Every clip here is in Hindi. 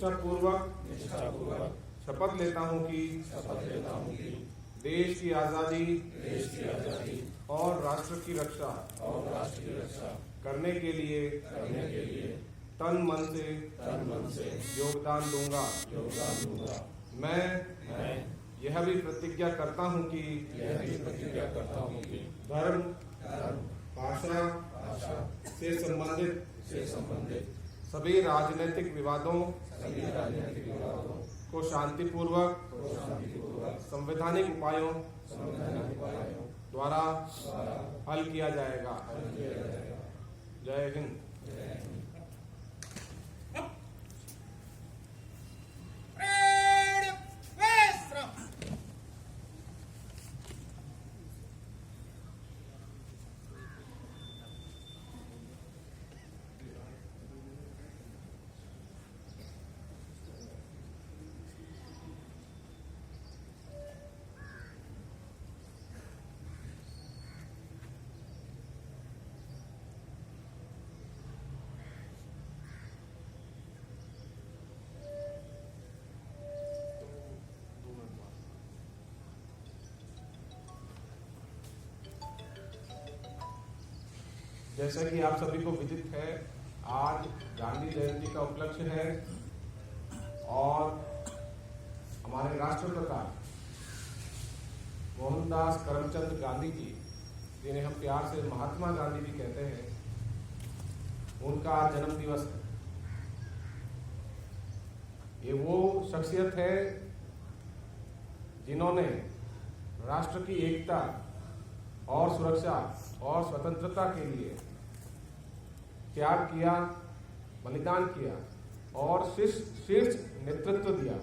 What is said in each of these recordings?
निष्ठापूर्वक शपथ लेता हूँ कि देश की आज़ादी और राष्ट्र की रक्षा करने के लिए तन मन से योगदान दूंगा। मैं यह भी प्रतिज्ञा करता हूँ कि धर्म भाषा से संबंधित सभी राजनीतिक विवादों को शांतिपूर्वक संवैधानिक उपायों द्वारा हल किया जाएगा। जय हिंद। जैसा कि आप सभी को विदित है, आज गांधी जयंती का उपलक्ष्य है और हमारे राष्ट्रपिता मोहनदास करमचंद गांधी जी, जिन्हें हम प्यार से महात्मा गांधी भी कहते हैं, उनका जन्म दिवस है। ये वो शख्सियत है जिन्होंने राष्ट्र की एकता और सुरक्षा और स्वतंत्रता के लिए त्याग किया, बलिदान किया और शीर्ष नेतृत्व दिया।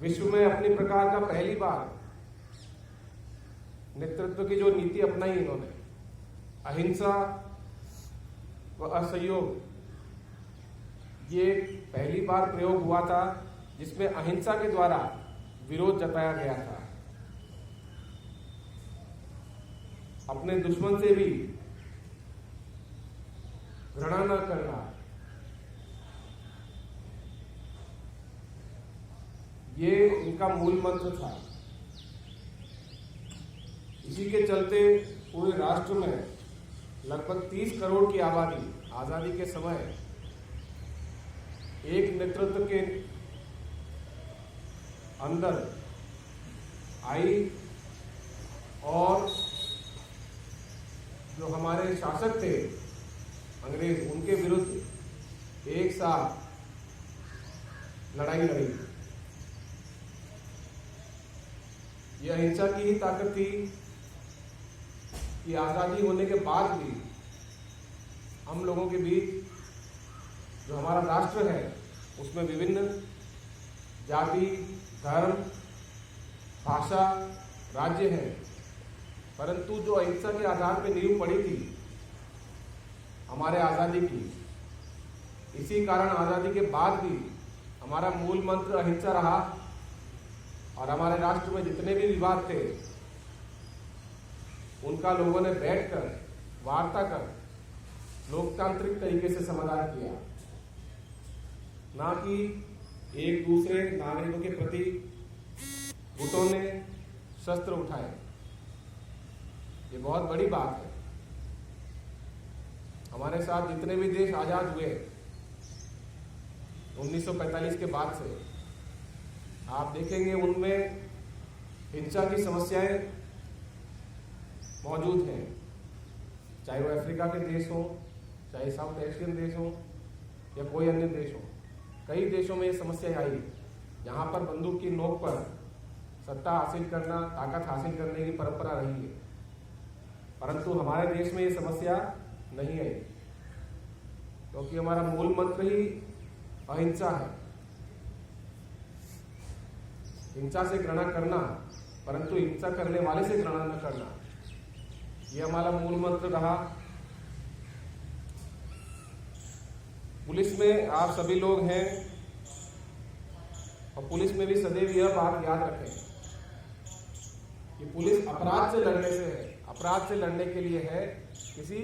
विश्व में अपनी प्रकार का पहली बार नेतृत्व की जो नीति अपनाई इन्होंने, अहिंसा व असहयोग, ये पहली बार प्रयोग हुआ था जिसमें अहिंसा के द्वारा विरोध जताया गया था। अपने दुश्मन से भी घृणा न करना, ये इनका मूल मंत्र था। इसी के चलते पूरे राष्ट्र में लगभग 30 करोड़ की आबादी आजादी के समय एक नेतृत्व के अंदर आई और जो हमारे शासक थे अंग्रेज, उनके विरुद्ध एक साथ लड़ाई लड़ी। यह अहिंसा की ही ताकत थी कि आजादी होने के बाद भी हम लोगों के बीच जो हमारा राष्ट्र है उसमें विभिन्न जाति, धर्म, भाषा, राज्य हैं, परंतु जो अहिंसा के आधार पर नींव पड़ी थी हमारे आज़ादी की, इसी कारण आज़ादी के बाद भी हमारा मूल मंत्र अहिंसा रहा और हमारे राष्ट्र में जितने भी विवाद थे उनका लोगों ने बैठकर वार्ता कर लोकतांत्रिक तरीके से समाधान किया, ना कि एक दूसरे नागरिकों के प्रति गुटों ने शस्त्र उठाए। ये बहुत बड़ी बात है। हमारे साथ जितने भी देश आजाद हुए 1945 के बाद से, आप देखेंगे उनमें हिंसा की समस्याएं मौजूद हैं, चाहे वो अफ्रीका के देश हो, चाहे साउथ एशियन देश हो या कोई अन्य देश हो। कई देशों में ये समस्याएं आई जहां पर बंदूक की नोक पर सत्ता हासिल करना, ताकत हासिल करने की परंपरा रही है, परंतु हमारे देश में ये समस्या नहीं है क्योंकि हमारा मूल मंत्र ही अहिंसा है। हिंसा से घृणा करना, परंतु हिंसा करने वाले से घृणा न करना, ये हमारा मूल मंत्र रहा। पुलिस में आप सभी लोग हैं और पुलिस में भी सदैव यह बात याद रखें कि पुलिस अपराध से लड़ने से है, अपराध से लड़ने के लिए है, किसी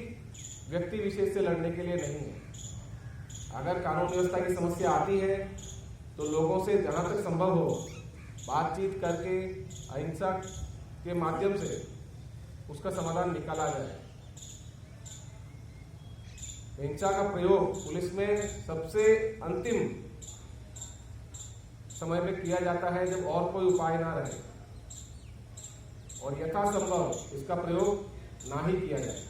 व्यक्ति विशेष से लड़ने के लिए नहीं है। अगर कानून व्यवस्था की समस्या आती है तो लोगों से जहाँ तक संभव हो बातचीत करके अहिंसा के माध्यम से उसका समाधान निकाला जाए। हिंसा का प्रयोग पुलिस में सबसे अंतिम समय में किया जाता है जब और कोई उपाय ना रहे, और यथासंभव इसका प्रयोग ना ही किया जाए।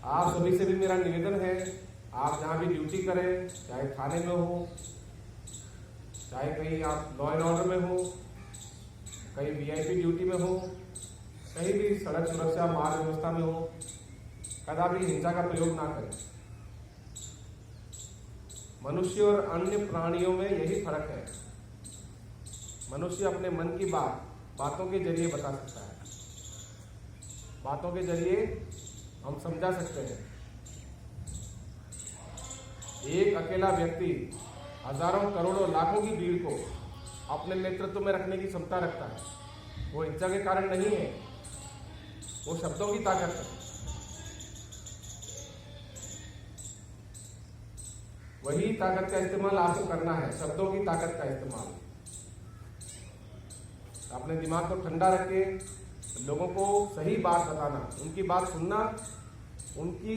आप सभी से भी मेरा निवेदन है, आप जहाँ भी ड्यूटी करें, चाहे थाने में हो, चाहे कहीं आप लॉ एंड ऑर्डर में हो, कहीं वीआईपी ड्यूटी में हो, कहीं भी सड़क सुरक्षा मार्ग व्यवस्था में हो, कदापि हिंसा का प्रयोग ना करें। मनुष्य और अन्य प्राणियों में यही फर्क है। मनुष्य अपने मन की बातों के जरिए बता सकता है, बातों के जरिए हम समझा सकते हैं। एक अकेला व्यक्ति हजारों करोड़ों लाखों की भीड़ को अपने नेतृत्व में रखने की क्षमता रखता है। वो हिंसा के कारण नहीं है, वो शब्दों की ताकत है। वही ताकत का इस्तेमाल आपको करना है, शब्दों की ताकत का इस्तेमाल। अपने दिमाग को ठंडा रख के लोगों को सही बात बताना, उनकी बात सुनना, उनकी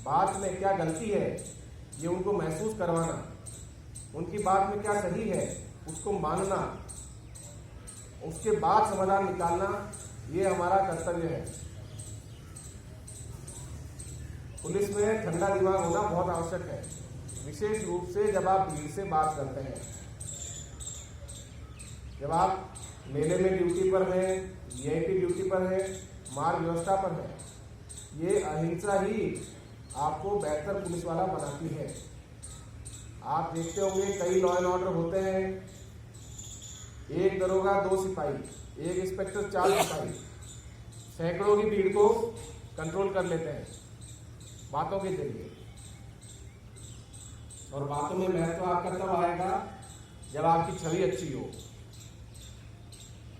बात में क्या गलती है ये उनको महसूस करवाना, उनकी बात में क्या सही है उसको मानना, उसके बाद समाधान निकालना, ये हमारा कर्तव्य है। पुलिस में ठंडा दिमाग होना बहुत आवश्यक है, विशेष रूप से जब आप भीड़ से बात करते हैं। जब आप मेले में ड्यूटी पर हैं, वीआईपी ड्यूटी पर हैं, मार्ग व्यवस्था पर हैं, ये अहिंसा ही आपको बेहतर पुलिस वाला बनाती है। आप देखते होंगे कई लॉ एंड ऑर्डर होते हैं, एक दरोगा 2 सिपाही, एक इंस्पेक्टर 4 सिपाही सैकड़ों की भीड़ को कंट्रोल कर लेते हैं बातों के जरिए। और बातों में महत्व आपका तब आएगा जब आपकी छवि अच्छी हो,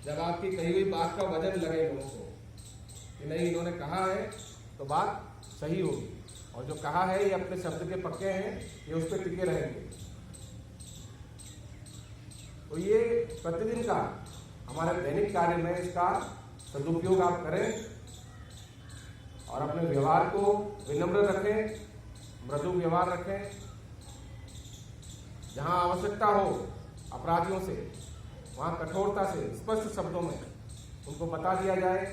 जब आपकी कही हुई बात का वजन लगे लोगों को कि नहीं इन्होंने कहा है तो बात सही होगी, और जो कहा है ये अपने शब्द के पक्के हैं, ये उस पर टिके रहेंगे। तो ये प्रतिदिन का हमारे दैनिक कार्य में इसका सदुपयोग आप करें और अपने व्यवहार को विनम्र रखें, मृदु व्यवहार रखें। जहां आवश्यकता हो अपराधियों से, वहां कठोरता से स्पष्ट शब्दों में उनको बता दिया जाए,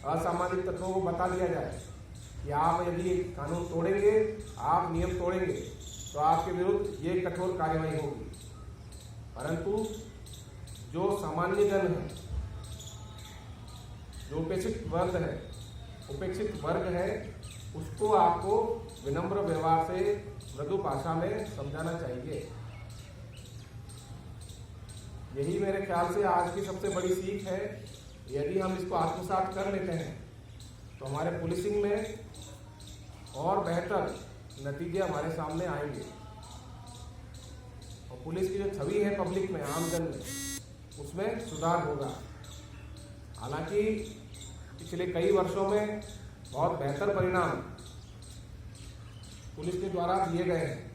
असामाजिक तत्वों को बता दिया जाए कि आप यदि कानून तोड़ेंगे, आप नियम तोड़ेंगे तो आपके विरुद्ध ये कठोर कार्रवाई होगी। परंतु जो सामान्य जन है, जो उपेक्षित वर्ग है, उसको आपको विनम्र व्यवहार से मृदु भाषा में समझाना चाहिए। यही मेरे ख्याल से आज की सबसे बड़ी सीख है। यदि हम इसको आत्मसात कर लेते हैं तो हमारे पुलिसिंग में और बेहतर नतीजे हमारे सामने आएंगे, और पुलिस की जो छवि है पब्लिक में, आमजन में, उसमें सुधार होगा। हालांकि पिछले कई वर्षों में बहुत बेहतर परिणाम पुलिस के द्वारा दिए गए हैं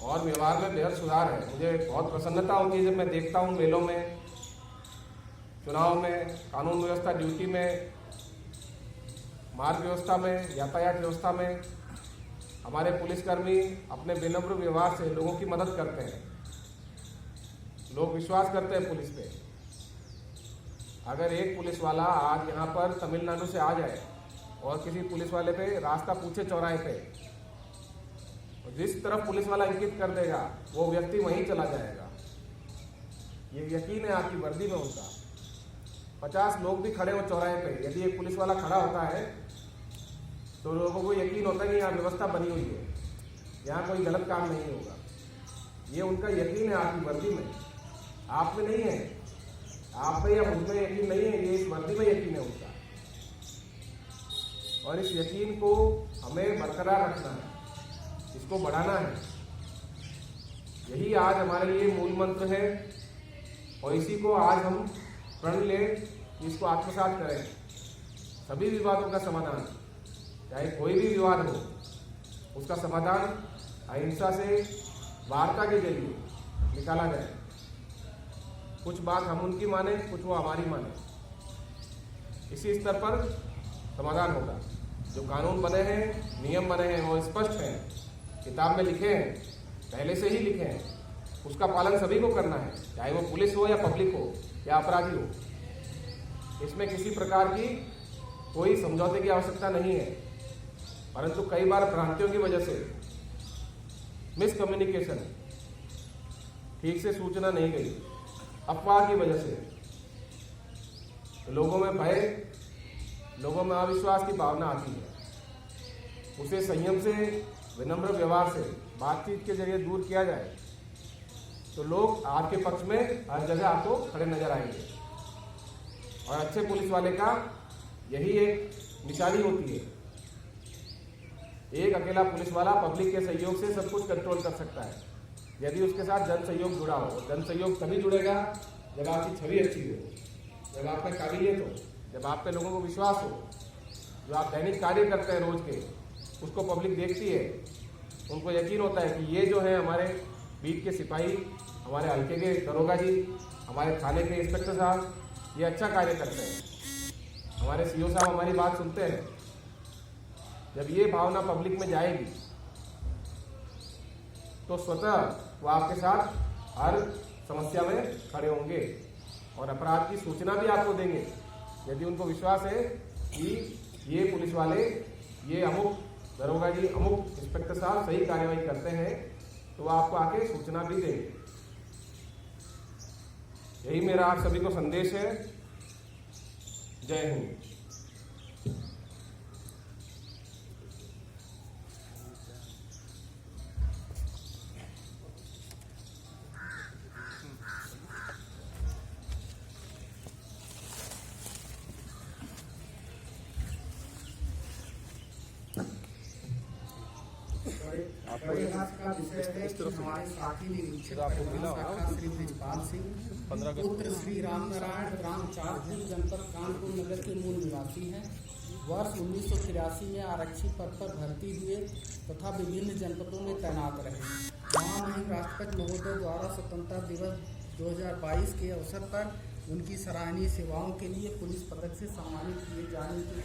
और व्यवहार में बेहद सुधार है। मुझे बहुत प्रसन्नता होती है जब मैं देखता हूँ मेलों में, चुनाव में, कानून व्यवस्था ड्यूटी में, मार्ग व्यवस्था में, यातायात व्यवस्था में हमारे पुलिसकर्मी अपने विनम्र व्यवहार से लोगों की मदद करते हैं। लोग विश्वास करते हैं पुलिस पे। अगर एक पुलिस वाला आज यहाँ पर तमिलनाडु से आ जाए और किसी पुलिस वाले पे रास्ता पूछे चौराहे पे, और जिस तरफ पुलिस वाला इंगित कर देगा वो व्यक्ति वहीं चला जाएगा। ये यकीन है आपकी वर्दी में उनका। 50 लोग भी खड़े हो चौराहे पे, यदि एक पुलिस वाला खड़ा होता है तो लोगों को यकीन होता है कि यहाँ व्यवस्था बनी हुई है, यहाँ कोई गलत काम नहीं होगा। ये उनका यकीन है आपकी वर्दी में, आप में नहीं है। आप में या मुझमें यकीन नहीं है, ये इस वर्दी में यकीन है उनका। और इस यकीन को हमें बरकरार रखना है, इसको बढ़ाना है। यही आज हमारे लिए मूल मंत्र है, और इसी को आज हम प्रण लें, इसको आत्मसात करें। सभी विवादों का समाधान, चाहे कोई भी विवाद हो, उसका समाधान अहिंसा से वार्ता के जरिए निकाला जाए। कुछ बात हम उनकी माने, कुछ वो हमारी माने, इसी स्तर पर समाधान होगा। जो कानून बने हैं, नियम बने हैं, वो स्पष्ट हैं, किताब में लिखे हैं, पहले से ही लिखे हैं, उसका पालन सभी को करना है, चाहे वो पुलिस हो या पब्लिक हो या अपराधी हो। इसमें किसी प्रकार की कोई समझौते की आवश्यकता नहीं है। परंतु कई बार भ्रांतियों की वजह से, मिसकम्युनिकेशन, ठीक से सूचना नहीं गई, अफवाह की वजह से लोगों में भय, लोगों में अविश्वास की भावना आती है। उसे संयम से, विनम्र व्यवहार से, बातचीत के जरिए दूर किया जाए तो लोग आपके पक्ष में हर जगह आपको खड़े नजर आएंगे। और अच्छे पुलिस वाले का यही एक निशानी होती है। एक अकेला पुलिस वाला पब्लिक के सहयोग से सब कुछ कंट्रोल कर सकता है, यदि उसके साथ जन सहयोग जुड़ा हो। जन सहयोग तभी जुड़ेगा जब आपकी छवि अच्छी हो, जब आप में काबिलियत हो, जब आप पे लोगों को विश्वास हो। जो आप दैनिक कार्य करते हैं रोज के, उसको पब्लिक देखती है, उनको यकीन होता है कि ये जो है हमारे बीट के सिपाही, हमारे हल्के के दरोगा जी, हमारे थाने के इंस्पेक्टर साहब, ये अच्छा कार्य करते हैं, हमारे सीओ साहब हमारी बात सुनते हैं। जब ये भावना पब्लिक में जाएगी तो स्वतः वो आपके साथ हर समस्या में खड़े होंगे और अपराध की सूचना भी आपको देंगे। यदि उनको विश्वास है कि ये पुलिस वाले, ये अमुक दरोगा जी, अमुक इंस्पेक्टर साहब सही कार्रवाई करते हैं, तो वो आपको आके सूचना भी देंगे। यही मेरा आप सभी को संदेश है। जय हिंद। का विषय है कि हमारे साथी निरीक्षक श्री ब्रिजपाल सिंह पुत्र श्री राम नारायण ग्राम चारपुर जनपद कानपुर नगर के मूल निवासी हैं। वर्ष 1983 में आरक्षी पद पर भर्ती हुए तथा विभिन्न जनपदों में तैनात रहे। महामहिम राष्ट्रपति महोदय द्वारा स्वतंत्रता दिवस 2022 के अवसर पर उनकी सराहनीय सेवाओं के लिए पुलिस पदक से सम्मानित किए जाने की